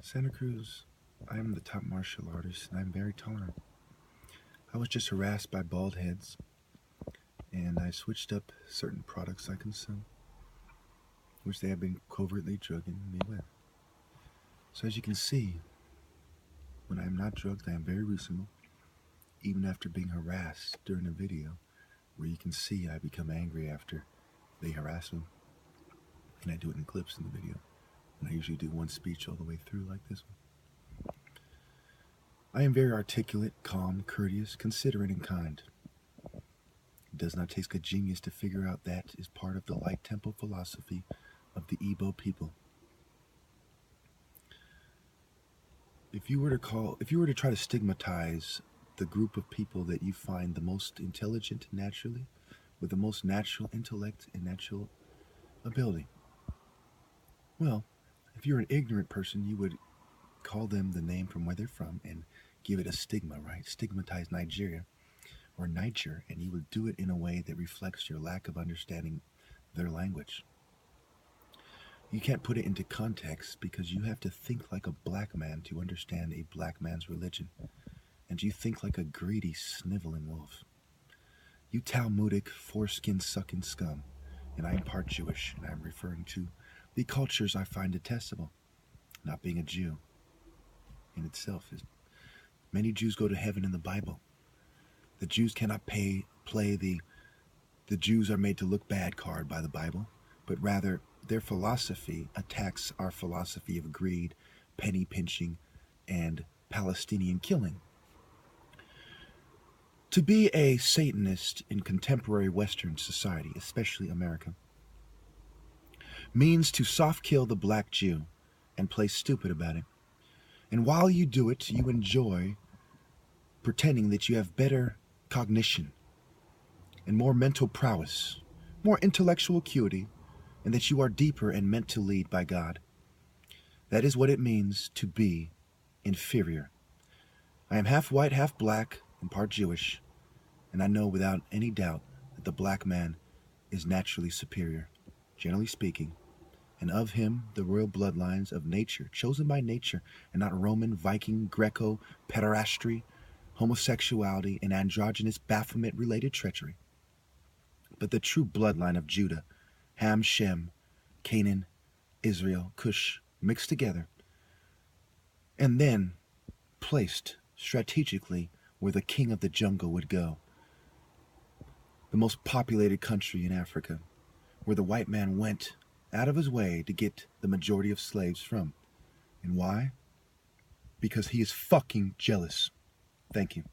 Santa Cruz, I am the top martial artist and I'm very tolerant. I was just harassed by bald heads and I switched up certain products I consume, which they have been covertly drugging me with. So as you can see, when I am not drugged, I am very reasonable, even after being harassed during a video where you can see I become angry after they harass me. And I do it in clips in the video. And I usually do one speech all the way through like this one. I am very articulate, calm, courteous, considerate, and kind. It does not take a genius to figure out that is part of the light tempo philosophy of the Igbo people. If you were to try to stigmatize the group of people that you find the most intelligent naturally, with the most natural intellect and natural ability, well, if you're an ignorant person, you would call them the name from where they're from and give it a stigma, right? Stigmatize Nigeria or Niger, and you would do it in a way that reflects your lack of understanding their language. You can't put it into context because you have to think like a black man to understand a black man's religion, and you think like a greedy, sniveling wolf. You Talmudic, foreskin-sucking scum, and I am part Jewish, and I'm referring to the cultures I find detestable. Not being a Jew in itself is... Many Jews go to heaven in the Bible. The Jews cannot play the Jews are made to look bad card by the Bible, but rather their philosophy attacks our philosophy of greed, penny pinching, and Palestinian killing. To be a Satanist in contemporary Western society, especially America, means to soft kill the black Jew and play stupid about it. And while you do it, you enjoy pretending that you have better cognition and more mental prowess, more intellectual acuity, and that you are deeper and meant to lead by God. That is what it means to be inferior. I am half white, half black, and part Jewish, and I know without any doubt that the black man is naturally superior, generally speaking, and of him the royal bloodlines of nature, chosen by nature, and not Roman, Viking, Greco, pederastry, homosexuality, and androgynous Baphomet-related treachery. But the true bloodline of Judah, Ham, Shem, Canaan, Israel, Cush, mixed together, and then placed strategically where the king of the jungle would go, the most populated country in Africa, where the white man went out of his way to get the majority of slaves from. And why? Because he is fucking jealous. Thank you.